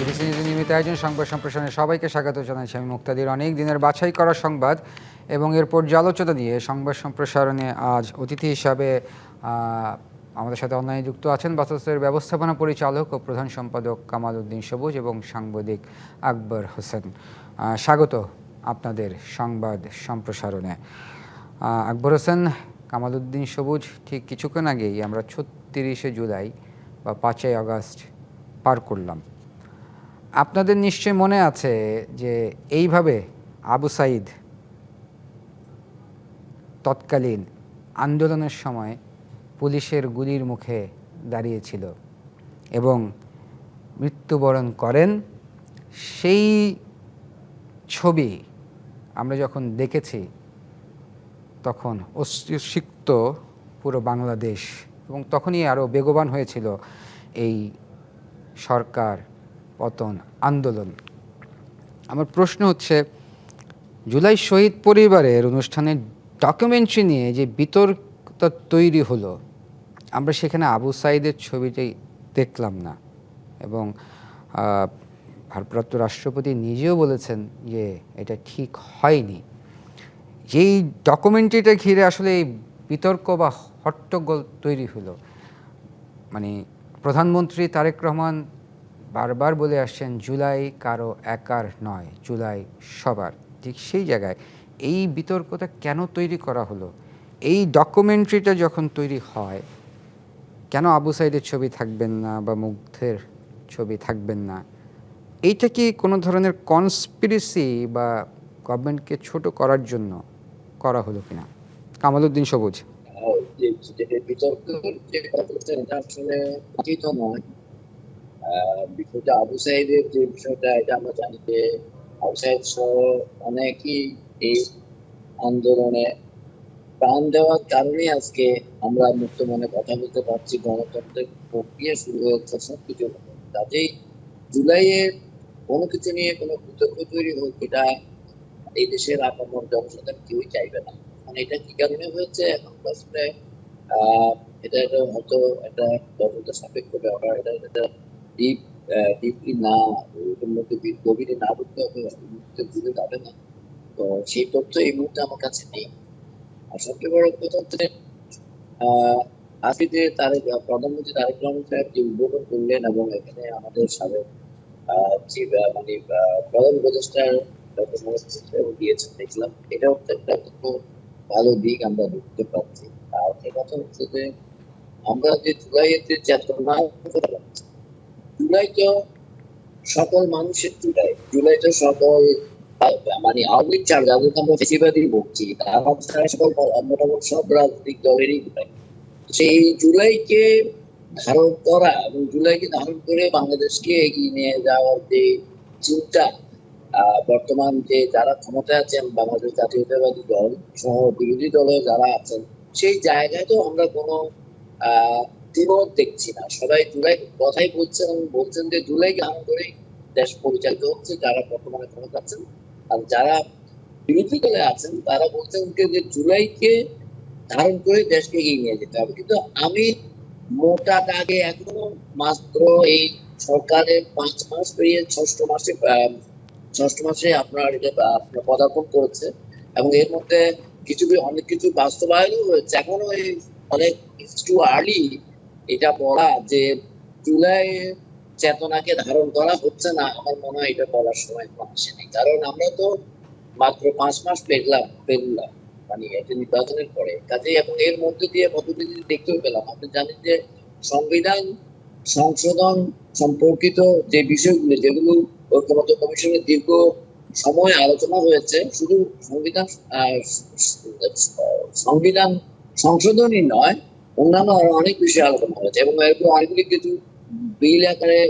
BBC নিউজের নিয়মিত আয়োজন সংবাদ সম্প্রসারণে সবাইকে স্বাগত জানাচ্ছি আমি মুক্তাদির। অনেক দিনের বাছাই করা সংবাদ এবং এর পর্যালোচনা দিয়ে সংবাদ সম্প্রসারণে আজ অতিথি হিসাবে আমাদের সাথে অনলাইনে যুক্ত আছেন বাসসের ব্যবস্থাপনা পরিচালক ও প্রধান সম্পাদক কামাল উদ্দিন সবুজ এবং সাংবাদিক আকবর হোসেন। স্বাগত আপনাদের সংবাদ সম্প্রসারণে। আকবর হোসেন, কামাল উদ্দিন সবুজ, ঠিক কিছুক্ষণ আগেই আমরা ৩৬শে জুলাই বা ৫ই আগস্ট পার করলাম। আপনাদের নিশ্চয় মনে আছে যে এইভাবে আবু সাঈদ তৎকালীন আন্দোলনের সময় পুলিশের গুলির মুখে দাঁড়িয়েছিল এবং মৃত্যুবরণ করেন। সেই ছবি আমরা যখন দেখেছি তখন অস্তিসিক্ত পুরো বাংলাদেশ এবং তখনই আরও বেগবান হয়েছিল এই সরকার পতন আন্দোলন। আমার প্রশ্ন হচ্ছে, জুলাই শহীদ পরিবারের অনুষ্ঠানের ডকুমেন্টারি নিয়ে যে বিতর্ক তৈরি হলো, আমরা সেখানে আবু সাঈদের ছবিটাই দেখলাম না এবং ভারপ্রাপ্ত রাষ্ট্রপতি নিজেও বলেছেন যে এটা ঠিক হয়নি। যেই ডকুমেন্টারিটা ঘিরে আসলে এই বিতর্ক বা হট্টগোল তৈরি হলো, মানে প্রধানমন্ত্রী তারেক রহমান বারবার বলে আসছেন জুলাই কারো একার নয়, জুলাই সবার। ঠিক সেই জায়গায় এই বিতর্কটা কেন তৈরি করা হলো? এই ডকুমেন্টারিটা যখন তৈরি হয়, কেন আবু সাঈদের ছবি থাকবেন না বা মুগ্ধের ছবি থাকবেন না? এইটা কি কোনো ধরনের কনস্পিরেসি বা গভর্নমেন্টকে ছোট করার জন্য করা হলো কিনা? কামাল উদ্দিন সবুজ। বিতর্কের যে কথাটা আসলে উচিত নয়। বিষয়টা আবু সাঈদের যে বিষয়টা, এটা আমরা জানি যে আবু সাঈদ সহ অনেকেই এই আন্দোলনে প্রাণ দেওয়ার কারণে আজকে আমরা মুক্ত মনে কথা বলতে পারছি, গণতন্ত্রের প্রক্রিয়া শুরু হয়েছে সবকিছু। কাজেই জুলাইয়ের কোনো কিছু নিয়ে কোনো বিতর্ক তৈরি হোক, এটা এই দেশের আপামর জনসাধারণ কেউই চাইবে না। মানে এটা কি কারণে হয়েছে এখন আসলে এটা হয়তো একটা তদন্ত সাপেক্ষ ব্যাপার। এটা ডিপলি না, এটার মধ্যে গভীরে না ঢুকতে হবে, বুঝে যাবে না। তো সেই তথ্য এই মুহূর্তে আমার কাছে নেই। আর সবচেয়ে বড় কথা হচ্ছে আজকে যে প্রধানমন্ত্রী তারেক রহমান সাহেব যে উদ্বোধন করলেন এবং এখানে আমাদের সাবেক যে মানে প্রধান উপদেষ্টার দিয়েছেন দেখলাম, এটা হচ্ছে একটা খুব ভালো দিক আমরা দেখতে পাচ্ছি। আর সে কথা হচ্ছে যে আমরা যে জুলাইয়ের যে চেতনা, জুলাই তো সকল মানুষের জুলাই, জুলাই তো সকল মানে আওয়ামী লীগ ছাড়া যাদেরকে আমরা বেশিরভাগই বলছি, তারা সকল মোটামুটি সব রাজনৈতিক দলেরই জুলাই। সেই জুলাইকে ধারণ করা এবং জুলাইকে ধারণ করে বাংলাদেশকে এগিয়ে নিয়ে যাওয়ার যে চিন্তা, বর্তমান যে যারা ক্ষমতায় আছেন, বাংলাদেশ জাতীয়তাবাদী দল সহ বিরোধী দলে যারা আছেন, সেই জায়গায় তো আমরা কোনো দ্বিমত দেখছি না। সবাই জুলাই কথাই বলছেন এবং বলছেন যে জুলাইকে ধারণ করেই দেশ পরিচালিত হচ্ছে যারা বর্তমানে ক্ষমতা আছেন। আর যারা বিরোধী দলে আছেন তারা বলছেন যে জুলাইকে ধারণ করে দেশকে এগিয়ে নিয়ে যেতে হবে। কিন্তু আমি মোটা দাগে এখনো মাত্র এই সরকারের 5 মাস পেরিয়ে ষষ্ঠ মাসে আপনার পদার্পণ করেছে এবং এর মধ্যে অনেক কিছু বাস্তবায়নও হয়েছে। এখনো অনেক টু আর্লি এটা বলা যে জুলাই চেতনাকে ধারণ করা হচ্ছে না। আমার মনে হয় এটা বলার সময় আসেনি, কারণ আমরা তো মাত্র 5 মাস পেরলাম মানে একটা নির্বাচনের পরে। কাজেই এবং এর মধ্যে দিয়ে পদ্ধতি দেখতেও পেলাম, আপনি জানেন যে সংবিধান সংশোধন সম্পর্কিত যে বিষয়গুলো, যেগুলো ঐক্যমত্য কমিশনের দীর্ঘ সময় আলোচনা হয়েছে, শুধু সংবিধান সংশোধনই নয়, অন্যান্য আরো অনেক বিষয়ে আলোচনা হয়েছে এবং এরকম অনেকগুলি কিছু বিল আকারে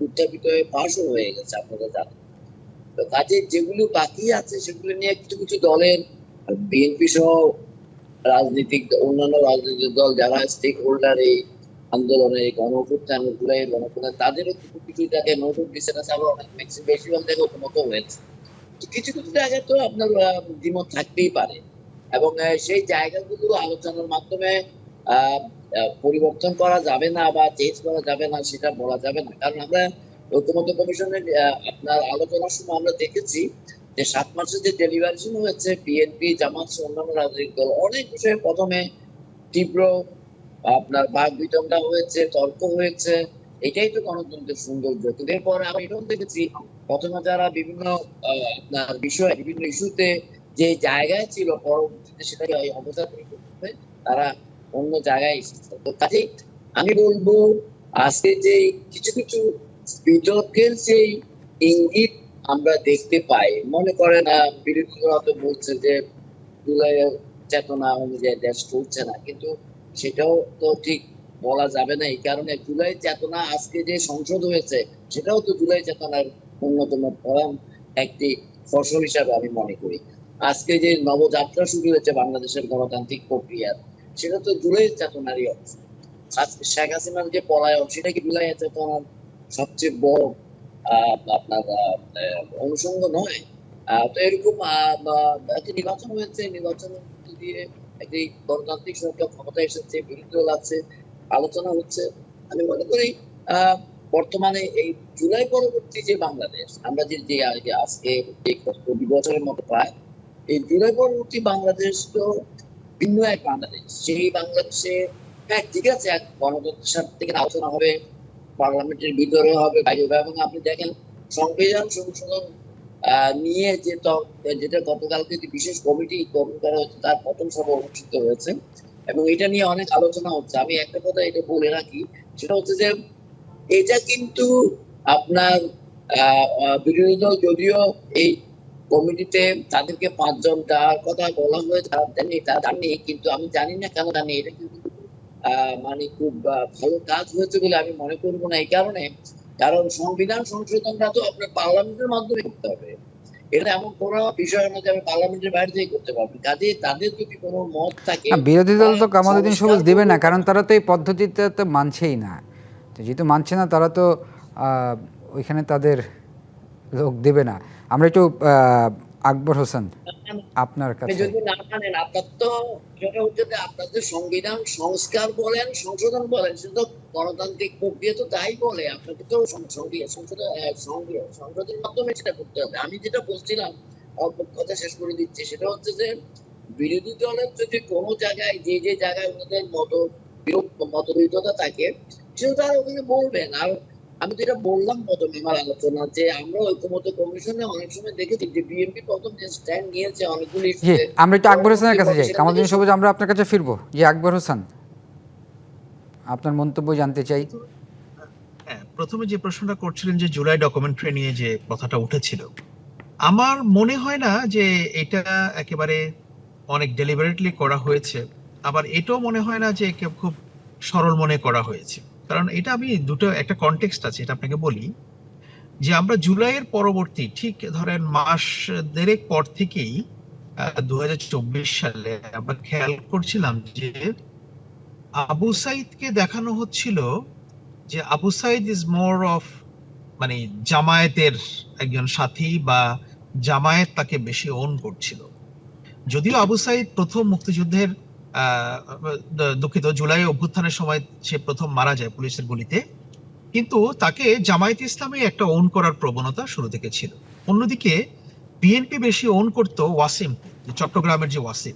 উত্থাপিত হয়ে পাশও হয়ে গেছে, আপনারা জানেন। তো কাজে যেগুলো বাকি আছে সেগুলো নিয়ে কিছু কিছু দলের, বিএনপি সহ অন্যান্য রাজনৈতিক দল যারা স্টেক হোল্ডার এই আন্দোলনে, গণঅভ্যুত্থান, জুলাইয়ের গণঅভ্যুত্থান, তাদেরও কিছু জায়গায় নতুন বিছানা আবার অনেক বেশিরভাগ জায়গায় ঐক্যমত হয়েছে। কিছু কিছু জায়গায় তো আপনার দ্বিমত থাকতেই পারে এবং সেই জায়গাগুলো আলোচনার মাধ্যমে পরিবর্তন করা যাবে না বা চেঞ্জ করা যাবে না সেটা বলা যাবে না। কারণ আমরা ঐকমত্য কমিশনের আপনার আলোচনার সময় আমরা দেখেছি যে 7 মাসের যে ডেলিভারেশন হয়েছে, বিএনপি, জামাত সহ অন্যান্য রাজনৈতিক দল অনেক বিষয়ে প্রথমে তীব্র আপনার বাদ বিতণ্ডা হয়েছে, তর্ক হয়েছে। এটাই তো গণতন্ত্রের সৌন্দর্য। কিন্তু এরপরে আমি এটাও দেখেছি, প্রথমে যারা বিভিন্ন আপনার বিষয়, বিভিন্ন ইস্যুতে যে জায়গায় ছিল, পরবর্তীতে সেটাকে অবজারভ করতে তারা অন্য জায়গায় এসেছে। তো কাজেই আমি বলবো, আজকে যে কিছু কিছু বিতর্কের যে ইঙ্গিত আমরা দেখতে পাই, মনে করেন বিরোধীরা তো বলছে যে জুলাইয়ের চেতনা অনুযায়ী দেশ চলছে না, কিন্তু সেটাও তো ঠিক বলা যাবে না। এই কারণে জুলাই চেতনা আজকে যে সংসদ হয়েছে, সেটাও তো জুলাই চেতনার অন্যতম প্রধান একটি ফসল হিসাবে আমি মনে করি। আজকে যে নবযাত্রা শুরু হয়েছে বাংলাদেশের গণতান্ত্রিক প্রক্রিয়ার, সেটা তো জুলাই চেতনারই অংশ। আজকে শেখ হাসিনার যে পলায়ন, সেটা কি জুলাই চেতনার সবচেয়ে বড় আপনার অনুষঙ্গ নয়? তো এরকম একটি নির্বাচন হয়েছে, নির্বাচনের মধ্যে দিয়ে একটি গণতান্ত্রিক সরকার ক্ষমতা এসেছে, বিরোধী দল আছে, আলোচনা হচ্ছে। আমি মনে করি বর্তমানে এই জুলাই পরবর্তী যে বাংলাদেশ, আমরা যে আজকে 20 বছরের মতো প্রায়, এই জুলাই পরবর্তী বাংলাদেশ তো ভিন্ন এক বাংলাদেশ। সেই বাংলাদেশে হ্যাঁ ঠিক আছে, এক গণতন্ত্রের সাথে থেকে আলোচনা হবে, পার্লামেন্টের ভিতরে হবে, বাইরে হবে। এবং আপনি দেখেন সংবিধান সংশোধন নিয়ে যেটা গতকালকে যে বিশেষ কমিটি গঠন করা হয়েছে, তার প্রথম সভা অনুষ্ঠিত হয়েছে এবং এটা নিয়ে অনেক আলোচনা হচ্ছে। আমি একটা কথা এটা বলে রাখি, সেটা হচ্ছে যে এটা কিন্তু আপনার বিরোধী দল যদিও এই কমিটিতে তাদেরকে 5 জন দেওয়ার কথা বলা হয়েছে, তারা জানি, কিন্তু আমি জানি না কেন জানি, এটা কিন্তু মানে খুব ভালো কাজ হয়েছে বলে আমি মনে করবো না। এই কারণ সংবিধান সংশোধনটা তো আপনার পার্লামেন্টের মাধ্যমে করতে হবে। এটা এমন কোনো বিষয় না যে আমি পার্লামেন্টের বাইরে থেকে করতে পারবো। কাজে তাদের যদি কোনো মত থাকে, বিরোধী দল তো কামালউদ্দিন সবুজ দিবে না, কারণ তারা তো এই পদ্ধতিতে তো মানছেই না। তো যেহেতু মানছে না, তারা তো ওইখানে তাদের লোক দেবে না। আমরা একটু আকবর হোসেন আপনার কাছে। যদি না মানেন, আপনার তো যেটা হচ্ছে যে আপনাদের সংবিধান সংস্কার বলেন, সংশোধন বলেন, সেটা তো গণতান্ত্রিক প্রক্রিয়া তো তাই বলে। আপনাকে তো সংসদের মাধ্যমে সেটা করতে হবে। আমি যেটা বলছিলাম, কথা শেষ করে দিচ্ছি, সেটা হচ্ছে যে বিরোধী দলের যদি কোনো জায়গায় যে জায়গায় ওনাদের মতবিরোধতা থাকে, সেটা তারা ওখানে বলবেন। আর আমি যেটা বললাম প্রথমে আমার আলোচনা, যে আমরা ঐকমত্য কমিশনে অনেক সময় দেখেছি যে বিএনপি প্রথম যে স্ট্যান্ড নিয়েছে অনেকগুলি, জি, আমরা একটু আকবর হোসেনের কাছে যাই। কামালউদ্দিন সবুজ, আমরা আপনার কাছে ফিরবো। জি, আকবর হোসেন, আপনার মন্তব্য জানতে চাই। হ্যাঁ, প্রথমে যে প্রশ্নটা করছিলেন যে জুলাই ডকুমেন্টারি নিয়ে যে কথাটা উঠেছিল, আমার মনে হয় না যে এটা একেবারে অনেক ডেলিবারেটলি করা হয়েছে। আবার এটাও মনে হয় না যে খুব সরল মনে করা হয়েছে। কারণ এটা আমি দুটো একটা কনটেক্সট আছে, এটা আপনাকে বলি। যে আমরা জুলাইয়ের পরবর্তী ঠিক ধরেন মাস দেড়েক পর থেকেই 2024 সালে আমরা খেয়াল করছিলাম যে আবু সাইদকে দেখানো হচ্ছিল যে Abu Sayeed is more of মানে জামায়াতের একজন সাথী, বা জামায়াত তাকে বেশি ওন করছিল। যদিও আবু সাইদ প্রথম মুক্তিযুদ্ধের দুঃখিত জুলাই অভ্যুত্থানের সময় সে প্রথম মারা যায় পুলিশের গুলিতে, কিন্তু তাকে জামায়াত ইসলামে একটা ওন করার প্রবণতা শুরু থেকে ছিল। অন্যদিকে বিএনপি বেশি ওন করতো ওয়াসিম, চট্টগ্রামের যে ওয়াসিম।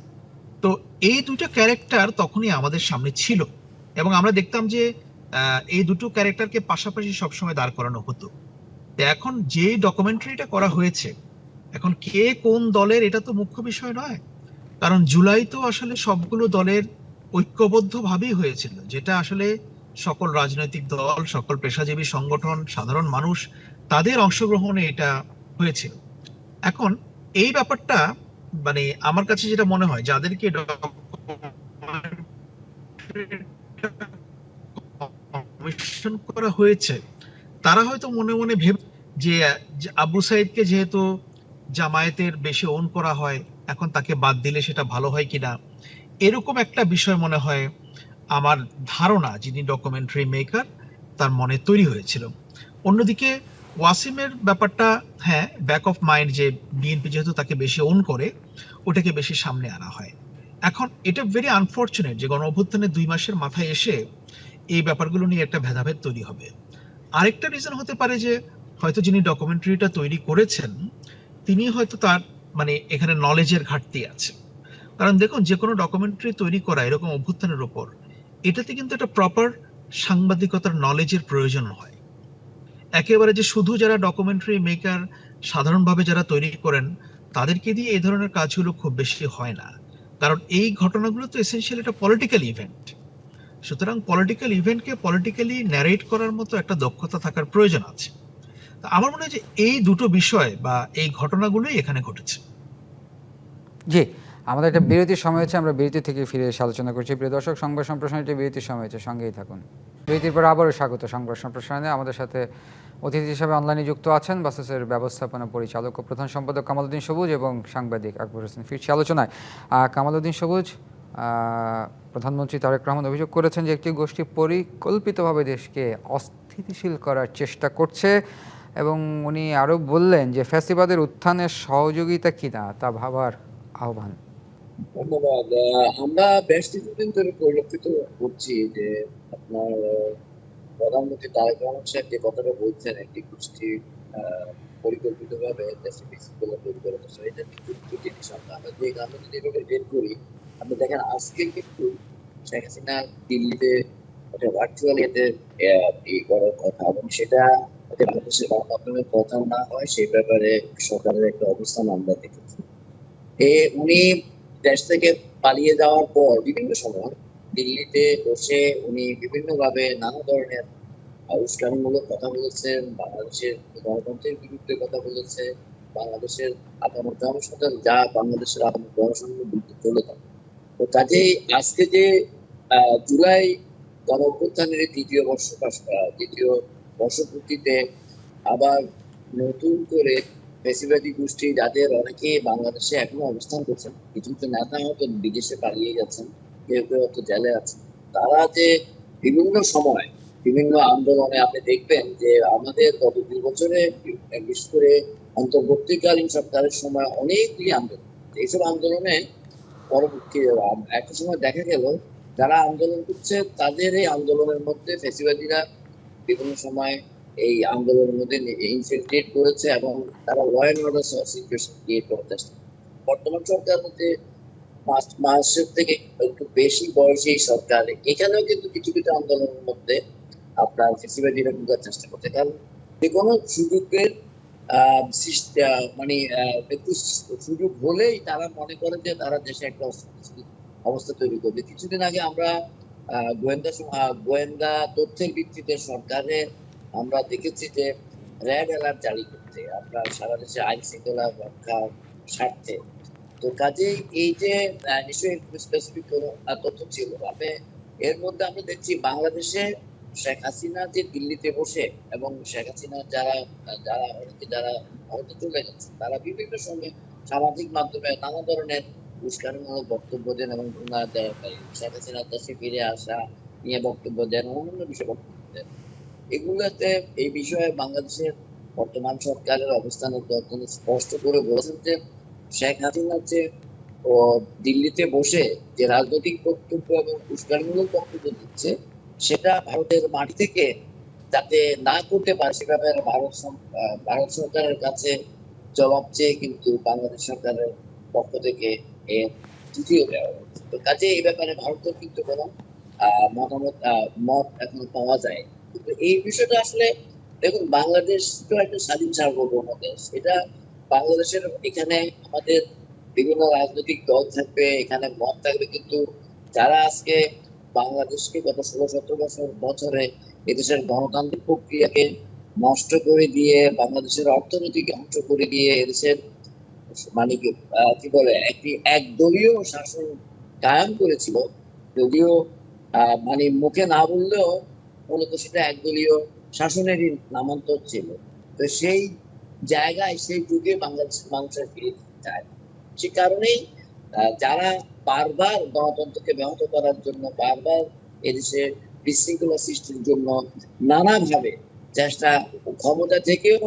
তো এই দুটো ক্যারেক্টার তখনই আমাদের সামনে ছিল এবং আমরা দেখতাম যে এই দুটো ক্যারেক্টারকে পাশাপাশি সবসময় দাঁড় করানো হতো। এখন যে ডকুমেন্টারিটা করা হয়েছে, এখন কে কোন দলের এটা তো মুখ্য বিষয় নয়। কারণ জুলাই তো আসলে সবগুলো দলের ঐক্যবদ্ধ ভাবেই হয়েছিল, যেটা আসলে সকল রাজনৈতিক দল, সকল পেশাজীবী সংগঠন, সাধারণ মানুষ, তাদের অংশগ্রহণে এটা হয়েছিল। এখন এই ব্যাপারটা মানে আমার কাছে যেটা মনে হয়, যাদেরকে কমিশন করা হয়েছে, তারা হয়তো মনে মনে ভেবে যে আবু সাইদকে যেহেতু জামায়াতের বেশি ওন করা হয়, এখন তাকে বাদ দিলে সেটা ভালো হয় কিনা, এরকম একটা বিষয় মনে হয় আমার ধারণা যিনি ডকুমেন্টারি মেকার তার মনে তৈরি হয়েছিল। অন্যদিকে ওয়াসিমের ব্যাপারটা, হ্যাঁ, ব্যাক অফ মাইন্ড, যে বিএনপি যেহেতু তাকে বেশি ওন করে, ওটাকে বেশি সামনে আনা হয়। এখন এটা ভেরি আনফর্চুনেট যে গণ অভ্যুত্থানের 2 মাসের মাথায় এসে এই ব্যাপারগুলো নিয়ে একটা ভেদাভেদ তৈরি হবে। আরেকটা রিজন হতে পারে যে হয়তো যিনি ডকুমেন্টারিটা তৈরি করেছেন তিনি হয়তো তার মানে এখানে নলেজের ঘাটতি আছে। কারণ দেখুন, যে কোনো ডকুমেন্টারি তৈরি করা এরকম অভ্যুত্থানের উপর, এটাতে কিন্তু একটা প্রপার সাংবাদিকতার নলেজের প্রয়োজন হয়। একেবারে যে শুধু যারা ডকুমেন্টারি মেকার, সাধারণভাবে যারা তৈরি করেন, তাদেরকে দিয়ে এই ধরনের কাজগুলো খুব বেশি হয় না। কারণ এই ঘটনাগুলো তো এসেনশিয়ালি একটা পলিটিক্যাল ইভেন্ট। সুতরাং পলিটিক্যাল ইভেন্টকে পলিটিক্যালি ন্যারেট করার মতো একটা দক্ষতা থাকার প্রয়োজন আছে। তা আমার মনে হয় যে এই দুটো বিষয় বা এই ঘটনাগুলোই এখানে ঘটেছে। জি, আমাদের একটা বিরতির সময় হচ্ছে, আমরা বিরতি থেকে ফিরে এসে আলোচনা করছি। প্রিয় দর্শক, সংবাদ সম্প্রসারণে একটি বিরতির সময় হচ্ছে, সঙ্গেই থাকুন। বিরতির পর আবারও স্বাগত সংবাদ সম্প্রসারণে। আমাদের সাথে অতিথি হিসেবে অনলাইনে যুক্ত আছেন বাসেসের ব্যবস্থাপনা পরিচালক ও প্রধান সম্পাদক কামালউদ্দিন সবুজ এবং সাংবাদিক আকবর হোসেন। ফিরছি আলোচনায়। কামালউদ্দিন সবুজ, প্রধানমন্ত্রী তারেক রহমান অভিযোগ করেছেন যে একটি গোষ্ঠী পরিকল্পিতভাবে দেশকে অস্থিতিশীল করার চেষ্টা করছে, এবং উনি আরও বললেন যে ফ্যাসিবাদের উত্থানের সহযোগিতা কিনা তা ভাবার আহ্বান। ধন্যবাদ। আমরা বেশ কিছুদিন ধরে পরিলক্ষিত করছি যে আপনার প্রধানমন্ত্রী তারেক রহমান সাহেব যে কথাটা বলছেন, একটি গোষ্ঠী পরিকল্পিতভাবে দেশে বিশৃঙ্খলা তৈরি করার চেষ্টা, এটা কিন্তু দুটো জিনিস। আমরা যদি এভাবে ডেট করি, আপনি দেখেন আজকে কিন্তু শেখ হাসিনা দিল্লিতে একটা ভার্চুয়াল এতে ই করার কথা, এবং সেটা যাতে বাংলাদেশের গণমাধ্যমের কথা না হয় সেই ব্যাপারে সরকারের একটা অবস্থান আমরা দেখেছি। উনি দেশ থেকে পালিয়ে যাওয়ার পর বিভিন্ন সময় দিল্লিতে বসে উনি বিভিন্ন ভাবে নানা ধরনের উস্কানিমূলক কথা বলেছেন, বাংলাদেশের গণতন্ত্রের বিরুদ্ধে কথা বলেছে, বাংলাদেশের আপামর জনসাধারণ যা বাংলাদেশের আপামর জনসাধারণের বিরুদ্ধে চলে থাকে। তো কাজেই আজকে যে জুলাই গণ অভ্যুত্থানের দ্বিতীয় বর্ষপূর্তিতে আবার নতুন করে ফ্যাসিবাদী গোষ্ঠী, যাদের অনেকে বাংলাদেশে এখনো অবস্থান করছেন, কিছু কিছু নেতা হয়তো বিদেশে পালিয়ে গেছেন, কেউ কেউ হয়তো জেলে আছেন, তারা যে বিভিন্ন সময় বিভিন্ন আন্দোলনে আপনি দেখবেন যে আমাদের গত 2 বছরে বিশেষ করে অন্তর্বর্তীকালীন সরকারের সময় অনেকগুলি আন্দোলন, এইসব আন্দোলনে পরবর্তী একটা সময় দেখা গেল যারা আন্দোলন করছে তাদের এই আন্দোলনের মধ্যে ফ্যাসিবাদীরা বিভিন্ন সময় এই আন্দোলনের মধ্যে ইনফিলট্রেট করেছে এবং তারা law and order situation create করার চেষ্টা। বর্তমান সরকার মধ্যে 5 মাসের থেকে একটু বেশি বয়সী সরকার, এখানেও কিন্তু কিছু কিছু আন্দোলনের মধ্যে আপনার ফ্যাসিবাদীরা ঢোকার চেষ্টা করছে। কারণ যে কোনো সুযোগের মানে একটু সুযোগ হলেই তারা মনে করে যে তারা দেশে একটা অবস্থা তৈরি করবে। কিছুদিন আগে আমরা গোয়েন্দা তথ্যের ভিত্তিতে সরকারের আমরা দেখেছি যে রেড অ্যালার্ট জারি করতে আপনার সারা দেশে আইন শৃঙ্খলা রক্ষার স্বার্থে। তো কাজেই এই যে নিশ্চয়ই স্পেসিফিক কোনো তথ্য ছিল, আমি এর মধ্যে আমরা দেখছি বাংলাদেশে শেখ হাসিনা যে দিল্লিতে বসে এবং শেখ হাসিনা যারা যারা অনেকে যারা ভারতে চলে গেছে, তারা বিভিন্ন সময় সামাজিক মাধ্যমে নানা ধরনের উস্কানিমূলক বক্তব্য দেন এবং শেখ হাসিনার দেশে ফিরে আসা নিয়ে বক্তব্য দেন, অন্যান্য বিষয়ে বক্তব্য দেন। এগুলোতে এই বিষয়ে বাংলাদেশের বর্তমান সরকারের অবস্থান স্পষ্ট করে বলেছেন যে শেখ হাসিনা যে দিল্লিতে বসে যে রাজনৈতিক বক্তব্য এবং উস্কানিমূলক বক্তব্য দিচ্ছে, সেটা ভারতের মাটি থেকে যাতে না করতে পারে সে ব্যাপারে ভারত সরকারের কাছে জবাব চেয়ে কিন্তু বাংলাদেশ সরকারের পক্ষ থেকে এর চিঠিও দেওয়া হয়েছে। তো কাজে এই ব্যাপারে ভারতের কিন্তু কোনো মত এখন পাওয়া যায়। কিন্তু এই বিষয়টা আসলে দেখুন, বাংলাদেশ তো একটা স্বাধীন সার্বভৌম দেশ, এটা বাংলাদেশের এখানে আমাদের বিভিন্ন রাজনৈতিক দল থাকবে, এখানে মত থাকবে, কিন্তু যারা আজকে বাংলাদেশকে গত 16-17 বছরে এদেশের গণতান্ত্রিক প্রক্রিয়াকে নষ্ট করে দিয়ে, বাংলাদেশের অর্থনীতিকে ধ্বংস করে দিয়ে, এদেশের মানে কি বলে একটি একদলীয় শাসন কায়েম করেছিল, যদিও মানে মুখে না বললেও মূলত সেটা একদলীয় শাসনেরই নামান্তর ছিল। তো সেই জায়গায় সেই যুগে বাংলাদেশের মানুষের ফিরে চায়। সে কারণেই যারা বারবার গণতন্ত্রকে ব্যাহত করার জন্য, বারবার এদেশে বিশৃঙ্খলা সৃষ্টির জন্য নানাভাবে চেষ্টা ক্ষমতা থেকেও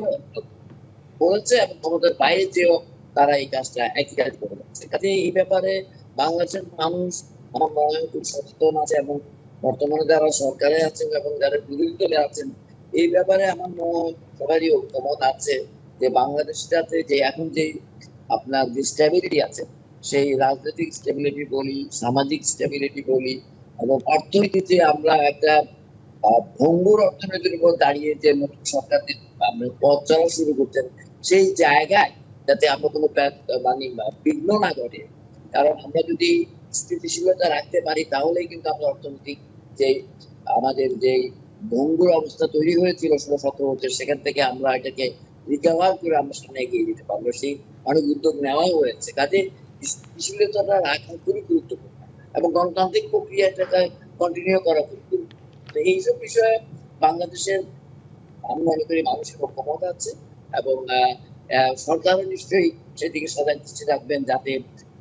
করেছে এবং ক্ষমতার বাইরে যেও তারা এই কাজটা একই কাজ করে যাচ্ছে। কাজে এই ব্যাপারে বাংলাদেশের মানুষ আমার মনে হয় খুব সচেতন আছে, এবং বর্তমানে যারা সরকারে আছেন এবং যারা বিরোধী দলে আছেন এই ব্যাপারে আমার মনে হয় সবারই ঐকমত আছে যে বাংলাদেশটাতে যে এখন যে আপনার যে স্টেবিলিটি আছে, সেই রাজনৈতিক স্টেবিলিটি বলি, সামাজিক স্টেবিলিটি বলি, এবং অর্থনীতিতে আমরা একটা ভঙ্গুর অর্থনীতির উপর দাঁড়িয়ে যে নতুন সরকার আমরা পথ চলা শুরু করতেন, সেই জায়গায় যাতে আমরা কোনো মানে বিঘ্ন না ঘটে। কারণ আমরা যদি স্থিতিশীলতা রাখতে পারি তাহলেই কিন্তু আমরা অর্থনৈতিক যে আমাদের যে ভঙ্গুর অবস্থা তৈরি হয়েছিল 16-17 বছর, সেখান থেকে আমরা এটাকে রিকভার করে আমরা সামনে এগিয়ে যেতে পারবো। সেই অনেক উদ্যোগ নেওয়া হয়েছে। কাজে স্থিতিশীলতাটা রাখা খুবই গুরুত্বপূর্ণ এবং গণতান্ত্রিক প্রক্রিয়াটাকে কন্টিনিউ করা খুব গুরুত্বপূর্ণ। তো এইসব বিষয়ে বাংলাদেশের আমি মনে করি মানুষের ঐকমত আছে, এবং সরকারও নিশ্চয়ই সেদিকে সজাগ দৃষ্টি রাখবেন যাতে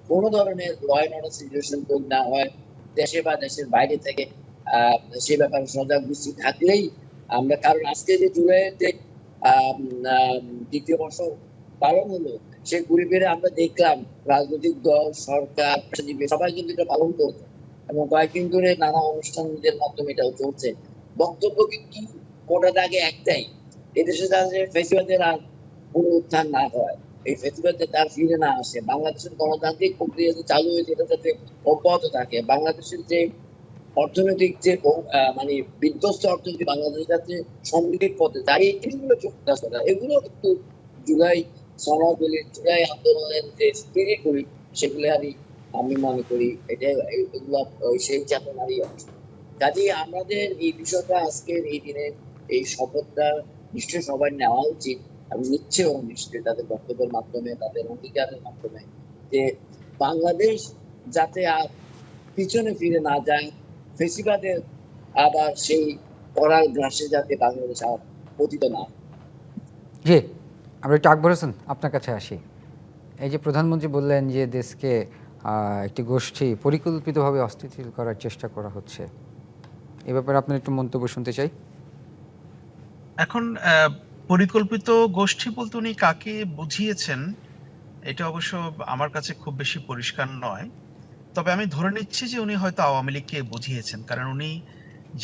কোনো ধরনের ল অ্যান্ড অর্ডার সিচুয়েশন তৈরি না হয় দেশে বা দেশের বাইরে থেকে। সে ব্যাপারে সজাগ দৃষ্টি থাকলেই আমরা, কারণ আজকে যে জুলাইয়ের যে দ্বিতীয় বর্ষ পালন হলো, সে ঘুরে ফিরে আমরা দেখলাম রাজনৈতিক দল, সরকার, সবাই কিন্তু এটা পালন করছে এবং কয়েকদিন ধরে নানা অনুষ্ঠানের মাধ্যমে এটাও চলছে। বক্তব্য কিন্তু কোটা দাগে একটাই, এদেশে যাতে ফেসিবাদের আর পুনরুত্থান না হয়, এই ফেসিবাদে তার ফিরে না আসে, বাংলাদেশের গণতান্ত্রিক প্রক্রিয়া যে চালু হয়েছে এটা যাতে অব্যাহত থাকে, বাংলাদেশের যে অর্থনৈতিক যে মানে বিধ্বস্ত অর্থনীতি বাংলাদেশ যাতে সমৃদ্ধির পথে দাঁড়িয়ে, এগুলো চলতে আসে না। এগুলো কিন্তু জুলাই সনদ বলি, জুলাই আন্দোলনের যে স্পিরিট বলি, সেগুলো আমি মনে করি এটা এগুলো সেই চেতনারই অংশ। কাজেই আমাদের এই বিষয়টা আজকের এই দিনে এই শপথটা নিশ্চয়ই সবাই নেওয়া উচিত, আমি নিচ্ছেও নিশ্চয়ই তাদের বক্তব্যের মাধ্যমে, তাদের অঙ্গীকারের মাধ্যমে, যে বাংলাদেশ যাতে আর পিছনে ফিরে না যায়, ফেসিবাদের আবার সেই করার গ্রাসে যাতে বাংলাদেশ আর পতিত না। জি, আমরা একটু আকবর হোসেন আপনার কাছে আসি। এই যে প্রধানমন্ত্রী বললেন যে দেশকে একটি গোষ্ঠী পরিকল্পিতভাবে অস্থিতিশীল করার চেষ্টা করা হচ্ছে, এ ব্যাপারে আপনার একটু মন্তব্য শুনতে চাই। এখন পরিকল্পিত গোষ্ঠী বলতে উনি কাকে বুঝিয়েছেন এটা অবশ্য আমার কাছে খুব বেশি পরিষ্কার নয়। তবে আমি ধরে নিচ্ছি যে উনি হয়তো আওয়ামী লীগকে বুঝিয়েছেন, কারণ উনি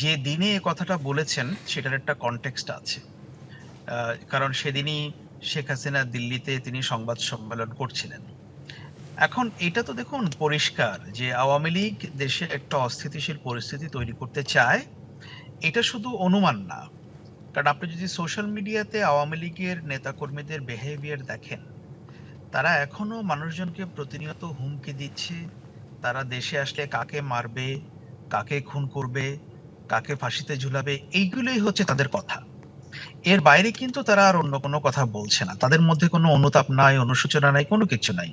যে দিনে এ কথাটা বলেছেন সেটার একটা কনটেক্সট আছে। কারণ সেদিনই শেখ হাসিনা দিল্লিতে তিনি সংবাদ সম্মেলন করছিলেন। এখন এটা তো দেখুন পরিষ্কার যে আওয়ামী লীগ দেশে একটা অস্থিতিশীল পরিস্থিতি তৈরি করতে চায়, এটা শুধু অনুমান না। কারণ আপনি যদি সোশ্যাল মিডিয়াতে আওয়ামী লীগের নেতাকর্মীদের বিহেভিয়ার দেখেন, তারা এখনো মানুষজনকে প্রতিনিয়ত হুমকি দিচ্ছে, তারা দেশে আসলে কাকে মারবে, কাকে খুন করবে, কাকে ফাঁসিতে ঝুলাবে, এইগুলোই হচ্ছে তাদের কথা। এর বাইরে কিন্তু তারা আর অন্য কোনো কথা বলছে না। তাদের মধ্যে কোনো অনুতাপ নাই, অনুশোচনা নাই, কোনো কিছু নাই।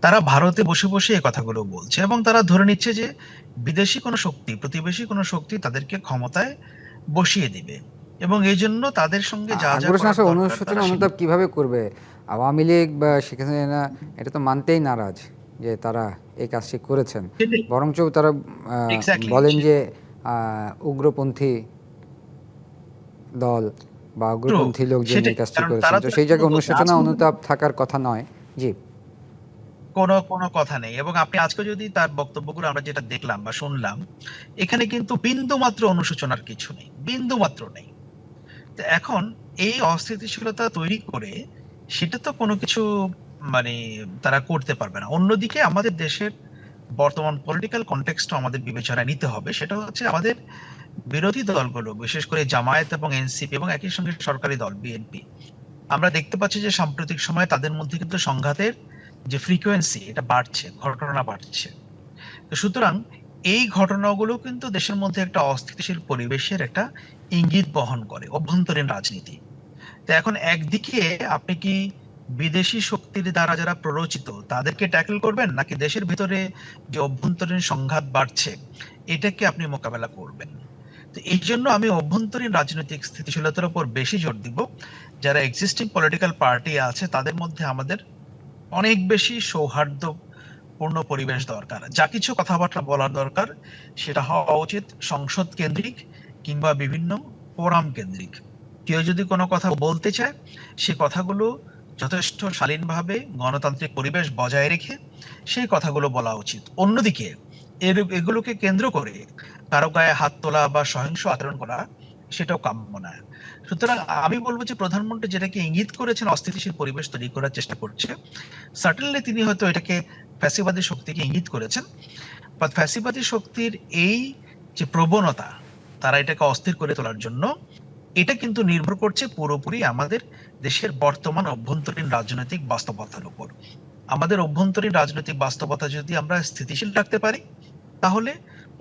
তারা ভারতে বসে বসে এই কথাগুলো বলছে এবং তারা ধরে নিচ্ছে যে বিদেশি কোনো শক্তি, প্রতিবেশী কোনো শক্তি তাদেরকে ক্ষমতায় বসিয়ে দিবে, এবং এই জন্য তাদের সঙ্গে যা যা আকবর হোসেন করার আসলে দরকার অনুশোচনা তারা অনুতাপ কিভাবে করবে? আওয়ামী লীগ বা শেখ হাসিনা এটা তো মানতেই নারাজ যে তারা এই কাজটি করেছেন, সেটাই। বরঞ্চ তারা এক্স্যাক্টলি বলেন যে উগ্রপন্থী দল বা ট্রু, উগ্রপন্থী লোকজন এই সেটাই। কাজটি কারণ করেছেন, তারা তো তো সেই জায়গায় কোনো অনুশোচনা অনুতাপ থাকার কথা নয়। জি, কোনো কোনো কথা নেই। এবং আপনি আজকে যদি তার বক্তব্যগুলো আমরা যেটা দেখলাম বা শুনলাম, এখানে কিন্তু বিন্দু মাত্র অনুশোচনার কিছু নেই, বিন্দু মাত্র নেই। তো এখন এই অস্থিতিশীলতা তৈরি করে সেটা তো কোনো কিছু মানে তারা করতে পারবে না। অন্যদিকে আমাদের দেশের বর্তমান পলিটিক্যাল কনটেক্সটও আমাদের বিবেচনায় নিতে হবে। সেটা হচ্ছে আমাদের বিরোধী দলগুলো, বিশেষ করে জামায়াত এবং এনসিপি এবং একই সঙ্গে সরকারি দল বিএনপি, আমরা দেখতে পাচ্ছি যে সাম্প্রতিক সময়ে তাদের মধ্যে কিন্তু সংঘাতের যে ফ্রিকোয়েন্সি এটা বাড়ছে, ঘটনা বাড়ছে। তো সুতরাং এই ঘটনাগুলো কিন্তু দেশের মধ্যে একটা অস্থিতিশীল পরিবেশের একটা ইঙ্গিত বহন করে, অভ্যন্তরীণ রাজনীতি। তো এখন একদিকে আপনি কি বিদেশি শক্তির দ্বারা যারা প্ররোচিত তাদেরকে ট্যাকল করবেন, নাকি দেশের ভিতরে যে অভ্যন্তরীণ সংঘাত বাড়ছে এটাকে আপনি মোকাবেলা করবেন? তো এই জন্য আমি অভ্যন্তরীণ রাজনৈতিক স্থিতিশীলতার উপর বেশি জোর দিব। যারা এক্সিস্টিং পলিটিক্যাল পার্টি আছে তাদের মধ্যে আমাদের অনেক বেশি সৌহার্দ্যপূর্ণ পরিবেশ দরকার। যা কিছু কথাবার্তা বলার দরকার সেটা হওয়া উচিত সংসদ কেন্দ্রিক কিংবা বিভিন্ন ফোরাম কেন্দ্রিক। কেউ যদি কোনো কথা বলতে চায় সে কথাগুলো যথেষ্ট শালীনভাবে গণতান্ত্রিক পরিবেশ বজায় রেখে সেই কথাগুলো বলা উচিত। অন্যদিকে এগুলোকে কেন্দ্র করে কারো গায়ে হাত তোলা বা সহিংস আচরণ করা সেটাও কাম্য নয়। সুতরাং আমি বলবো যে প্রধানমন্ত্রী যেটাকে ইঙ্গিত করেছেন অস্থিতিশীল পরিবেশ তৈরি করার চেষ্টা করছে, সার্টেনলি তিনি হয়তো এটাকে ফ্যাসিবাদী শক্তিকে ইঙ্গিত করেছেন, বা ফ্যাসিবাদী শক্তির এই যে প্রবণতা তারা এটাকে অস্থির করে তোলার জন্য, এটা কিন্তু নির্ভর করছে পুরোপুরি আমাদের দেশের বর্তমান অভ্যন্তরীণ রাজনৈতিক বাস্তবতার উপর। আমাদের অভ্যন্তরীণ রাজনৈতিক বাস্তবতা যদি আমরা স্থিতিশীল রাখতে পারি, তাহলে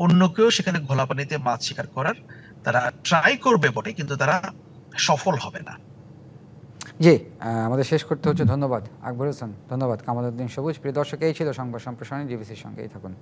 অন্য কেউ সেখানে ঘোলা পানিতে মাছ শিকার করার তারা ট্রাই করবে বটে, কিন্তু তারা সফল হবে না। জি, আমাদের শেষ করতে হচ্ছে। ধন্যবাদ আকবর হোসেন, ধন্যবাদ কামালউদ্দিন সবুজ। প্রিয় দর্শক, এই ছিল সংবাদ সম্প্রসারণ। জিবিসির সঙ্গেই থাকুন।